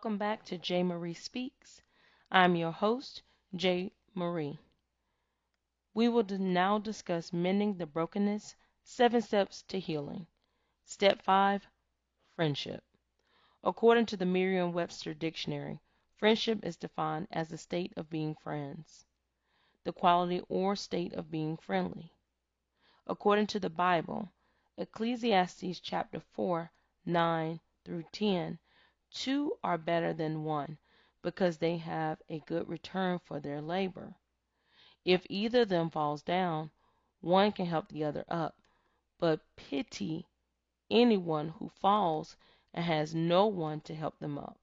back to J. Marie Speaks. I'm your host, J. Marie. We will now discuss mending the brokenness, 7 steps to healing. Step 5, friendship. According to the Merriam-Webster dictionary, friendship is defined as the state of being friends, the quality or state of being friendly. According to the Bible, Ecclesiastes chapter 4, 9 through 10, two are better than one, because they have a good return for their labor. If either of them falls down, one can help the other up, but pity anyone who falls and has no one to help them up.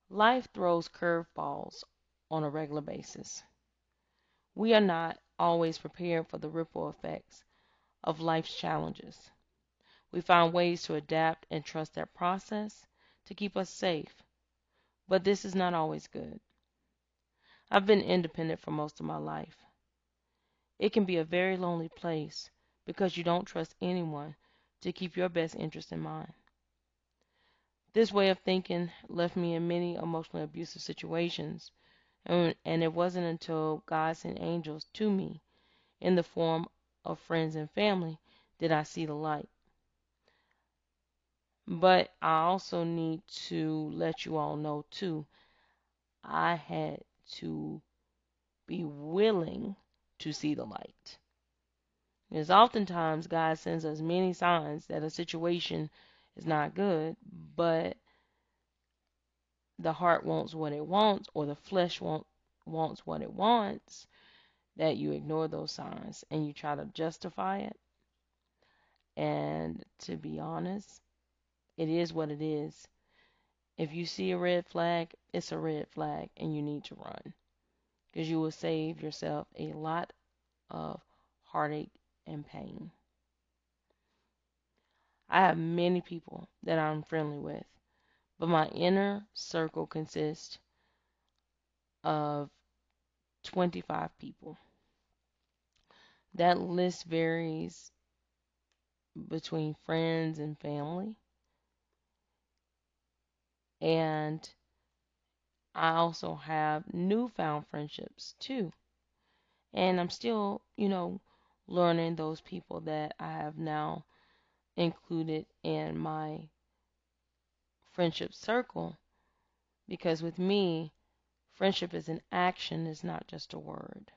Life throws curveballs on a regular basis. We are not always prepared for the ripple effects of life's challenges. We find ways to adapt and trust that process to keep us safe, but this is not always good. I've been independent for most of my life. It can be a very lonely place because you don't trust anyone to keep your best interest in mind. This way of thinking left me in many emotionally abusive situations, and it wasn't until God sent angels to me in the form of friends and family did I see the light. But I also need to let you all know too, I had to be willing to see the light. Because oftentimes God sends us many signs that a situation is not good, but the heart wants what it wants, or the flesh wants what it wants, that you ignore those signs and you try to justify it. And to be honest, it is what it is. If you see a red flag, it's a red flag and you need to run, because you will save yourself a lot of heartache and pain. I have many people that I'm friendly with, but my inner circle consists of 25 people. That list varies between friends and family, and I also have newfound friendships too. And I'm still, learning those people that I have now included in my friendship circle, because with me, friendship is an action, it's not just a word.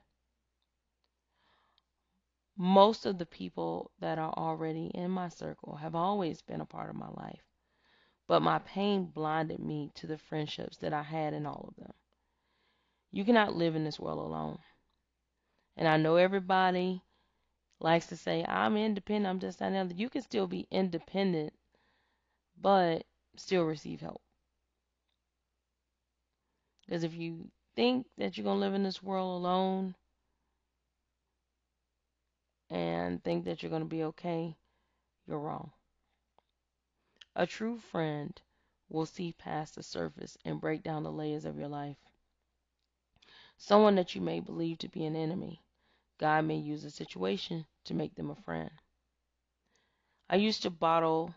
Most of the people that are already in my circle have always been a part of my life, but my pain blinded me to the friendships that I had in all of them. You cannot live in this world alone. And I know everybody likes to say, I'm independent, I'm just that and the other. You can still be independent, but still receive help. Because if you think that you're going to live in this world alone and think that you're going to be okay, you're wrong. A true friend will see past the surface and break down the layers of your life. Someone that you may believe to be an enemy, God may use a situation to make them a friend. I used to bottle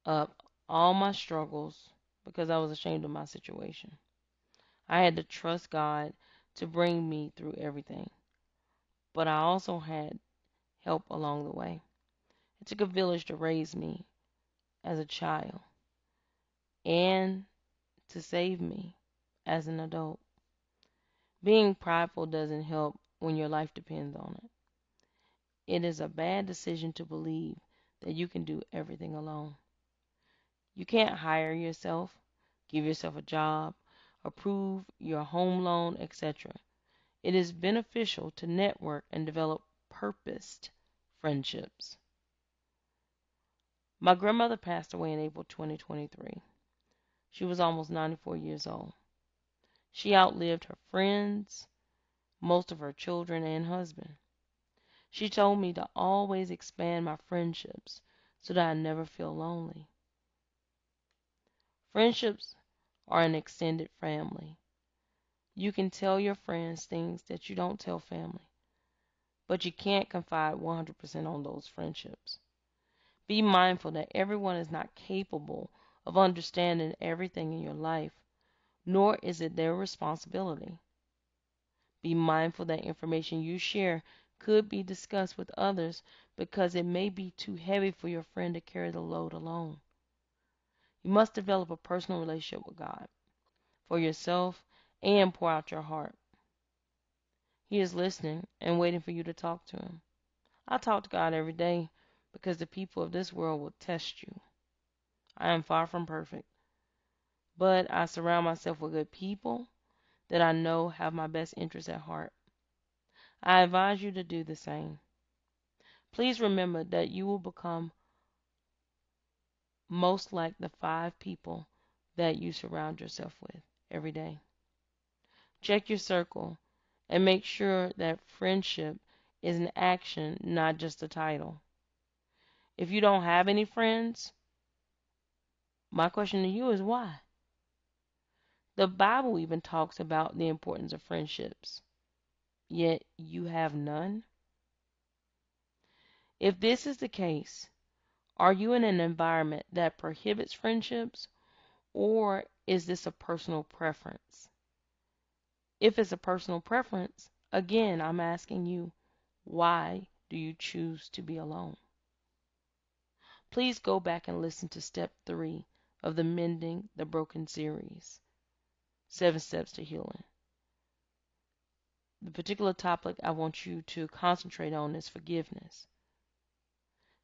up all my struggles because I was ashamed of my situation. I had to trust God to bring me through everything, but I also had help along the way. It took a village to raise me as a child and to save me as an adult. Being prideful doesn't help when your life depends on it. It is a bad decision to believe that you can do everything alone. You can't hire yourself, give yourself a job, approve your home loan, etc. It is beneficial to network and develop purposed friendships. My grandmother passed away in April 2023. She was almost 94 years old. She outlived her friends, most of her children, and husband. She told me to always expand my friendships so that I never feel lonely. Friendships are an extended family. You can tell your friends things that you don't tell family, but you can't confide 100% on those friendships. Be mindful that everyone is not capable of understanding everything in your life, nor is it their responsibility. Be mindful that information you share could be discussed with others because it may be too heavy for your friend to carry the load alone. You must develop a personal relationship with God for yourself and pour out your heart. He is listening and waiting for you to talk to him. I talk to God every day because the people of this world will test you. I am far from perfect, but I surround myself with good people that I know have my best interests at heart. I advise you to do the same. Please remember that you will become most like the 5 people that you surround yourself with every day. Check your circle and make sure that friendship is an action, not just a title. If you don't have any friends, my question to you is why? The Bible even talks about the importance of friendships, yet you have none. If this is the case, are you in an environment that prohibits friendships, or is this a personal preference? If it's a personal preference, again, I'm asking you, why do you choose to be alone? Please go back and listen to step 3 of the Mending the Broken series, 7 Steps to Healing. The particular topic I want you to concentrate on is forgiveness.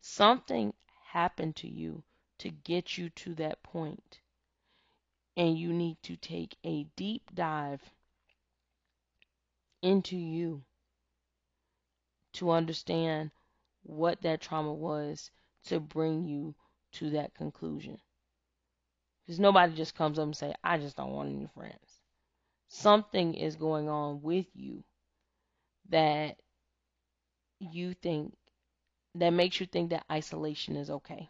Something happened to you to get you to that point, and you need to take a deep dive into you to understand what that trauma was to bring you to that conclusion. Because nobody just comes up and say, I just don't want any friends. Something is going on with you that you think that makes you think that isolation is okay.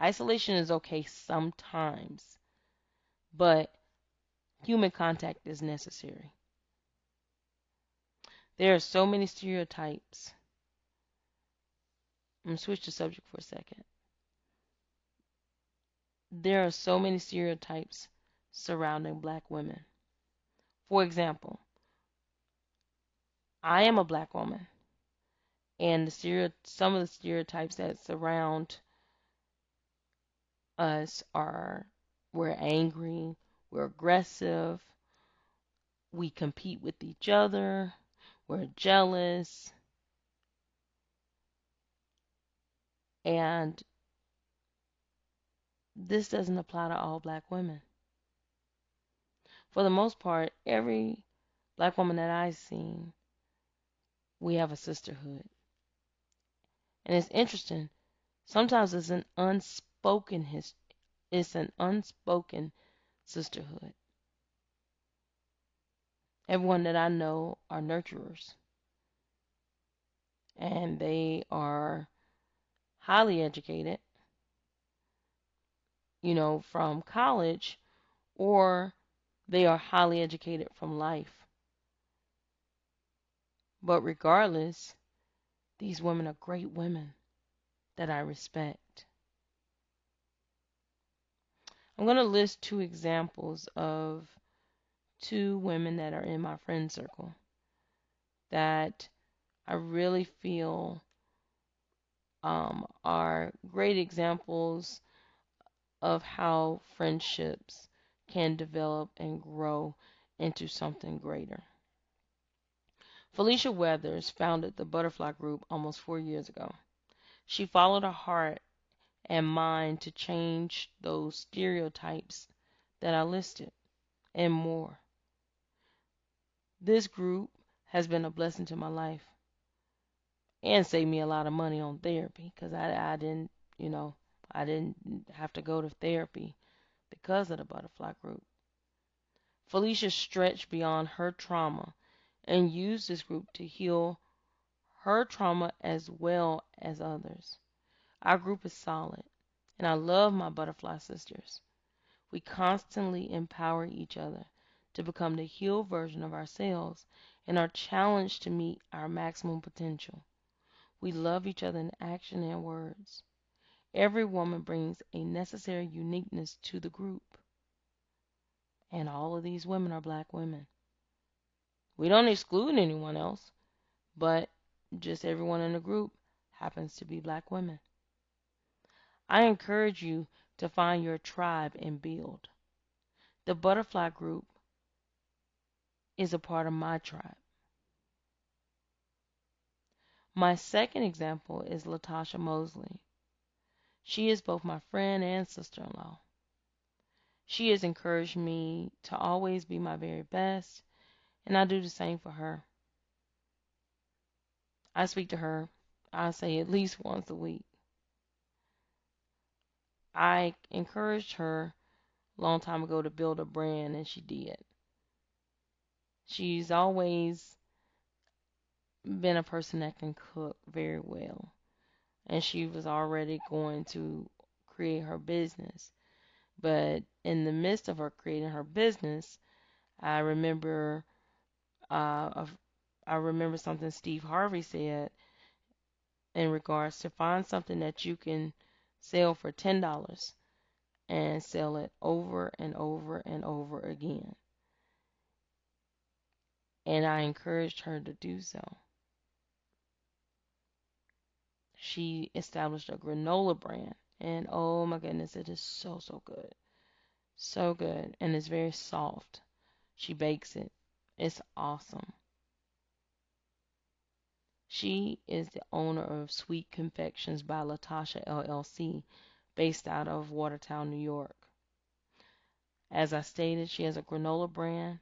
Isolation is okay sometimes, but human contact is necessary. There are so many stereotypes. I'm going to switch the subject for a second. There are so many stereotypes surrounding black women. For example, I am a black woman, and some of the stereotypes that surround us are we're angry, we're aggressive, we compete with each other, we're jealous, and this doesn't apply to all black women. For the most part, every black woman that I've seen, we have a sisterhood. And it's interesting. Sometimes it's an unspoken sisterhood. Everyone that I know are nurturers, and they are highly educated, from college, or they are highly educated from life. But regardless, these women are great women that I respect. I'm going to list 2 examples of 2 women that are in my friend circle that I really feel are great examples of how friendships can develop and grow into something greater. Felicia Weathers founded the Butterfly Group almost 4 years ago. She followed her heart and mind to change those stereotypes that I listed and more. This group has been a blessing to my life and saved me a lot of money on therapy because I didn't have to go to therapy because of the Butterfly Group. Felicia stretched beyond her trauma and used this group to heal her trauma as well as others. Our group is solid, and I love my butterfly sisters. We constantly empower each other to become the healed version of ourselves and are challenged to meet our maximum potential. We love each other in action and words. Every woman brings a necessary uniqueness to the group, and all of these women are black women. We don't exclude anyone else, but just everyone in the group happens to be black women. I encourage you to find your tribe and build. The butterfly group is a part of my tribe. My second example is Latasha Mosley. She is both my friend and sister-in-law. She has encouraged me to always be my very best, and I do the same for her. I speak to her, I say at least once a week. I encouraged her a long time ago to build a brand, and she did. She's always been a person that can cook very well, and she was already going to create her business. But in the midst of her creating her business, I remember I remember something Steve Harvey said in regards to find something that you can sell for $10 and sell it over and over and over again. And I encouraged her to do so. She established a granola brand, and oh my goodness, it is so, so good. So good, and it's very soft. She bakes it. It's awesome. She is the owner of Sweet Confections by Latasha LLC, based out of Watertown, New York. As I stated, she has a granola brand,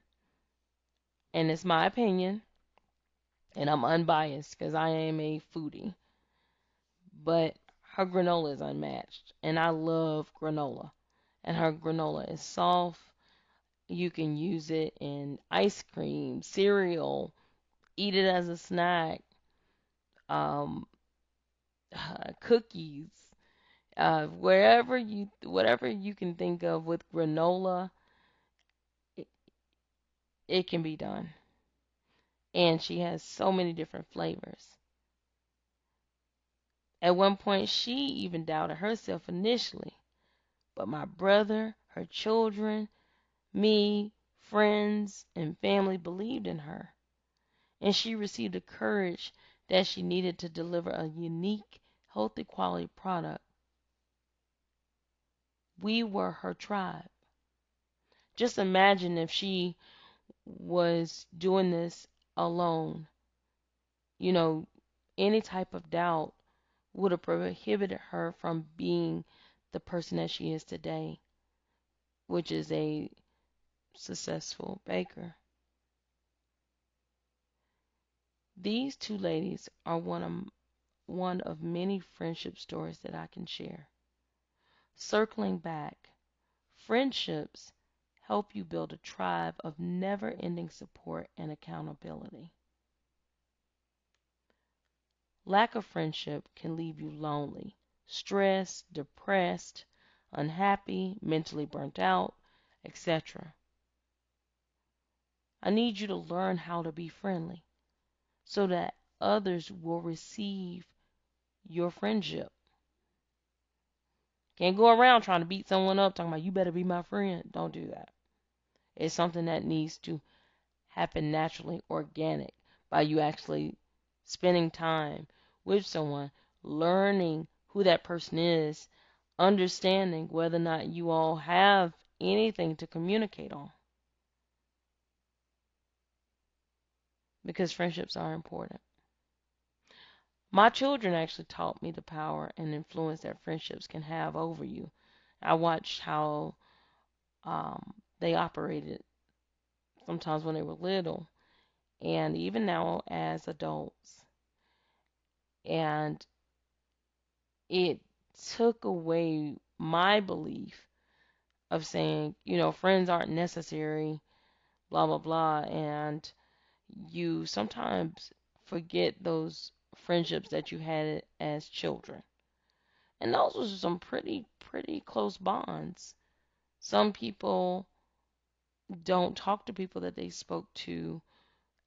and it's my opinion, and I'm unbiased because I am a foodie, but her granola is unmatched, and I love granola. And her granola is soft. You can use it in ice cream, cereal, eat it as a snack, um, cookies, whatever you can think of with granola, it, it can be done. And she has so many different flavors. At one point, she even doubted herself initially, but my brother, her children, me, friends, and family believed in her, and she received the courage that she needed to deliver a unique, healthy quality product. We were her tribe. Just imagine if she was doing this alone. You know, any type of doubt would have prohibited her from being the person that she is today, which is a successful baker. These two ladies are one of many friendship stories that I can share. Circling back, friendships help you build a tribe of never-ending support and accountability. Lack of friendship can leave you lonely, stressed, depressed, unhappy, mentally burnt out, etc. I need you to learn how to be friendly so that others will receive your friendship. Can't go around trying to beat someone up talking about you better be my friend. Don't do that. It's something that needs to happen naturally, organic, by you actually spending time with someone, learning who that person is, understanding whether or not you all have anything to communicate on. Because friendships are important. My children actually taught me the power and influence that friendships can have over you. I watched how they operated sometimes when they were little, and even now as adults. And it took away my belief of saying, friends aren't necessary, blah, blah, blah. And you sometimes forget those friendships that you had as children. And those were some pretty, pretty close bonds. Some people don't talk to people that they spoke to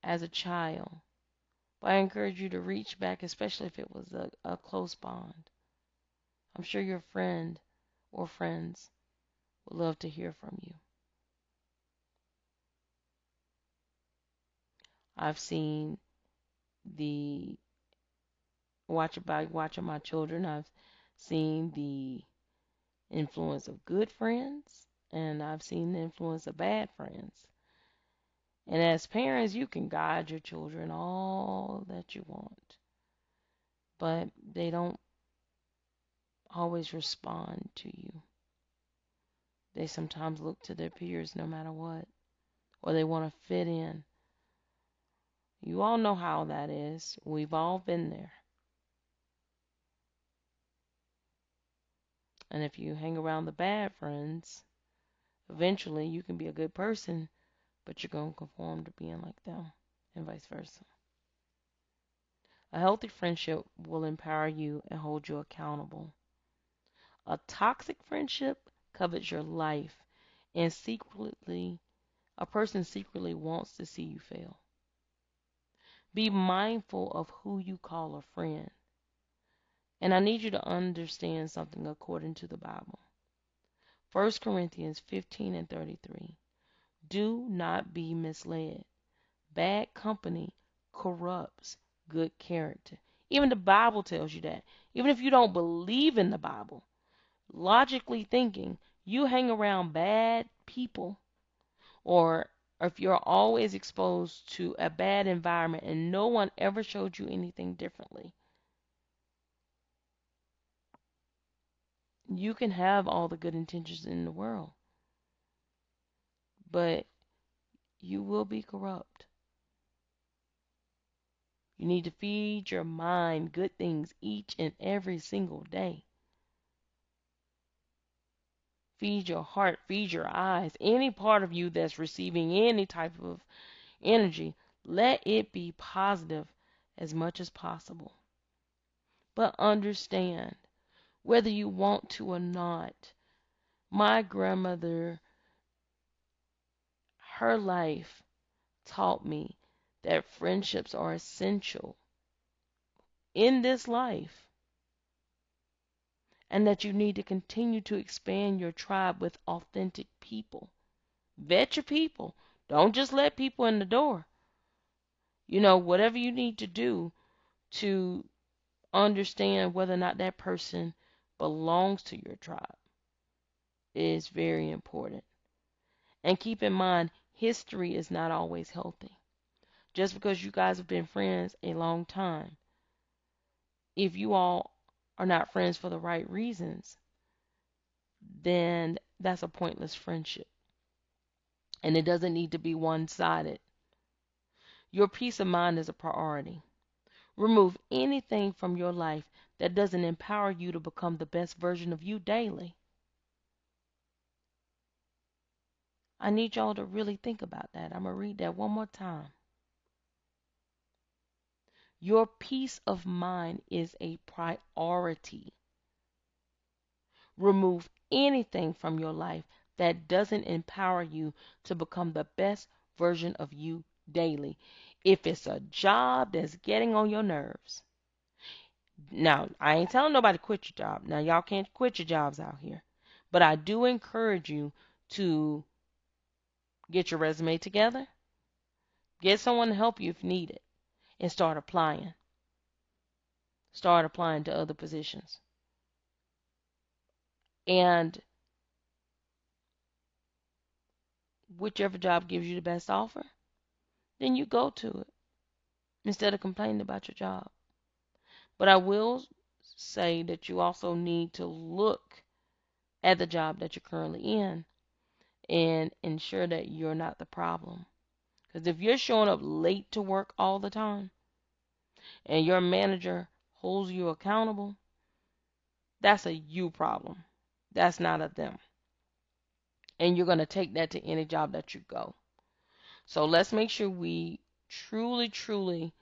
as a child. But I encourage you to reach back, especially if it was a close bond. I'm sure your friend or friends would love to hear from you. I've seen the by watching my children, I've seen the influence of good friends and I've seen the influence of bad friends. And as parents, you can guide your children all that you want, but they don't always respond to you. They sometimes look to their peers no matter what, or they want to fit in. You all know how that is. We've all been there. And if you hang around the bad friends, eventually you can be a good person, but you're going to conform to being like them, and vice versa. A healthy friendship will empower you and hold you accountable. A toxic friendship covets your life and secretly, a person secretly wants to see you fail. Be mindful of who you call a friend. And I need you to understand something according to the Bible. 1 Corinthians 15 and 33. Do not be misled. Bad company corrupts good character. Even the Bible tells you that. Even if you don't believe in the Bible, logically thinking, you hang around bad people, or if you're always exposed to a bad environment and no one ever showed you anything differently, you can have all the good intentions in the world, but you will be corrupt. You need to feed your mind good things each and every single day. Feed your heart, feed your eyes, any part of you that's receiving any type of energy, let it be positive as much as possible. But understand, whether you want to or not, my grandmother, her life taught me that friendships are essential in this life and that you need to continue to expand your tribe with authentic people. Vet your people. Don't just let people in the door. Whatever you need to do to understand whether or not that person belongs to your tribe is very important. And keep in mind, history is not always healthy. Just because you guys have been friends a long time, if you all are not friends for the right reasons, then that's a pointless friendship. And it doesn't need to be one-sided. Your peace of mind is a priority. Remove anything from your life that doesn't empower you to become the best version of you daily. I need y'all to really think about that. I'm going to read that one more time. Your peace of mind is a priority. Remove anything from your life that doesn't empower you to become the best version of you daily. If it's a job that's getting on your nerves. Now, I ain't telling nobody to quit your job. Now, y'all can't quit your jobs out here. But I do encourage you to get your resume together, get someone to help you if needed, and start applying. Start applying to other positions. And whichever job gives you the best offer, then you go to it instead of complaining about your job. But I will say that you also need to look at the job that you're currently in and ensure that you're not the problem. Because if you're showing up late to work all the time and your manager holds you accountable, that's a you problem. That's not a them. And you're going to take that to any job that you go. So let's make sure we truly, truly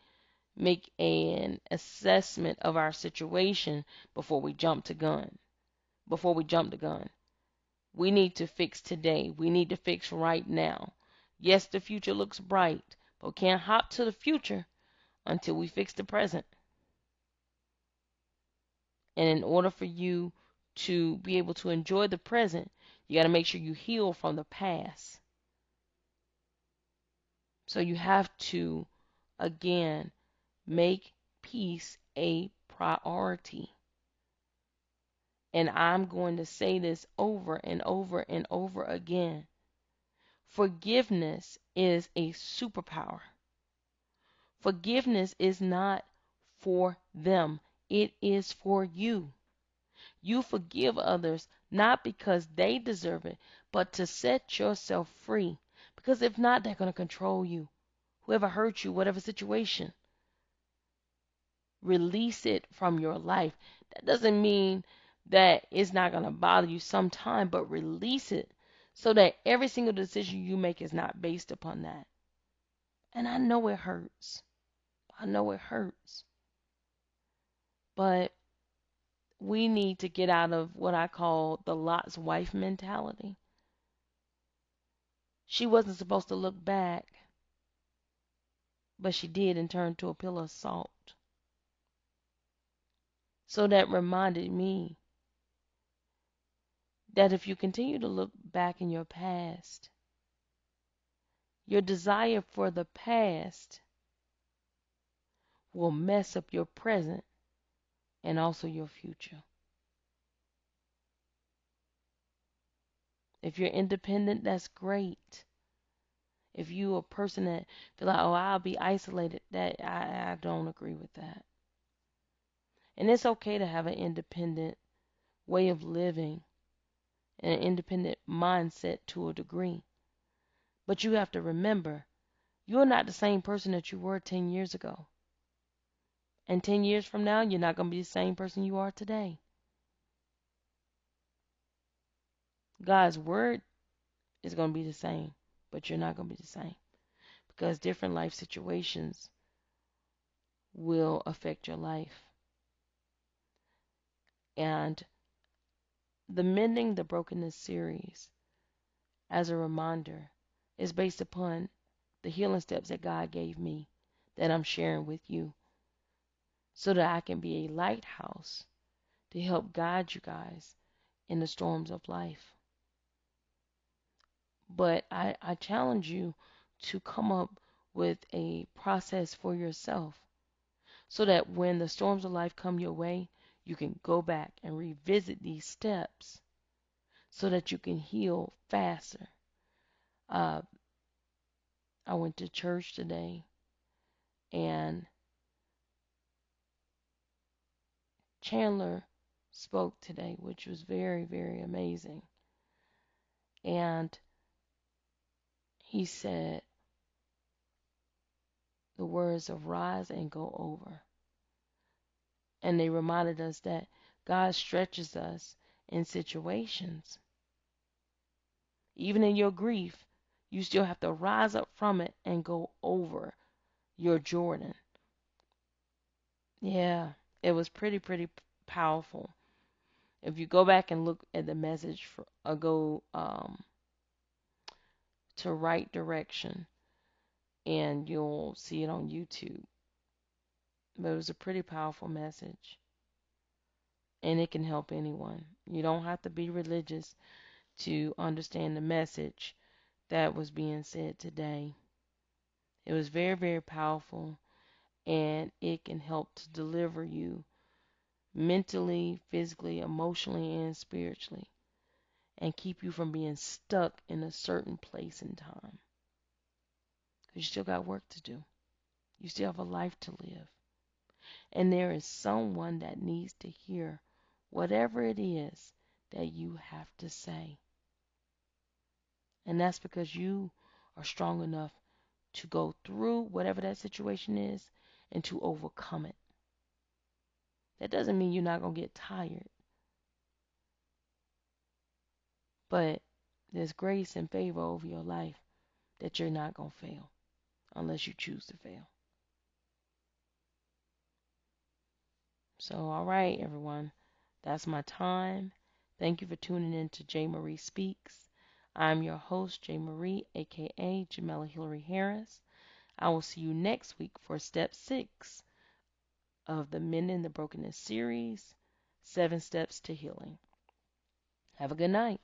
make an assessment of our situation before we jump to gun. Before we jump the gun. We need to fix today. We need to fix right now. Yes, the future looks bright, but we can't hop to the future until we fix the present. And in order for you to be able to enjoy the present, you got to make sure you heal from the past. So you have to, again, make peace a priority. And I'm going to say this over and over and over again. Forgiveness is a superpower. Forgiveness is not for them, it is for you. You forgive others not because they deserve it, but to set yourself free. Because if not, they're going to control you. Whoever hurt you, whatever situation, release it from your life. That doesn't mean that it's not going to bother you sometime, but release it so that every single decision you make is not based upon that. And I know it hurts. I know it hurts. But we need to get out of what I call the Lot's wife mentality. She wasn't supposed to look back, but she did and turned to a pillar of salt. So that reminded me that if you continue to look back in your past, your desire for the past will mess up your present and also your future. If you're independent, that's great. If you're a person that feel like, oh, I'll be isolated, that I don't agree with that. And it's okay to have an independent way of living and an independent mindset to a degree. But you have to remember, you're not the same person that you were 10 years ago. And 10 years from now, you're not going to be the same person you are today. God's word is going to be the same, but you're not going to be the same because different life situations will affect your life. And the Mending the Brokenness series, as a reminder, is based upon the healing steps that God gave me that I'm sharing with you so that I can be a lighthouse to help guide you guys in the storms of life. But I challenge you to come up with a process for yourself so that when the storms of life come your way, you can go back and revisit these steps so that you can heal faster. Uh, I went to church today and Chandler spoke today, which was very, very amazing. And he said the words of rise and go over. And they reminded us that God stretches us in situations. Even in your grief, you still have to rise up from it and go over your Jordan. Yeah, it was pretty powerful. If you go back and look at the message for go to Right Direction, and you'll see it on YouTube. But it was a pretty powerful message, and it can help anyone. You don't have to be religious to understand the message that was being said today. It was very powerful, and it can help to deliver you mentally, physically, emotionally, and spiritually, and keep you from being stuck in a certain place in time. Because you still got work to do. You still have a life to live. And there is someone that needs to hear whatever it is that you have to say. And that's because you are strong enough to go through whatever that situation is and to overcome it. That doesn't mean you're not going to get tired. But there's grace and favor over your life that you're not going to fail unless you choose to fail. So, all right, everyone. That's my time. Thank you for tuning in to J. Marie Speaks. I'm your host, J. Marie, aka Jamela Hillary Harris. I will see you next week for step 6 of the Mending the Brokenness series, 7 Steps to Healing. Have a good night.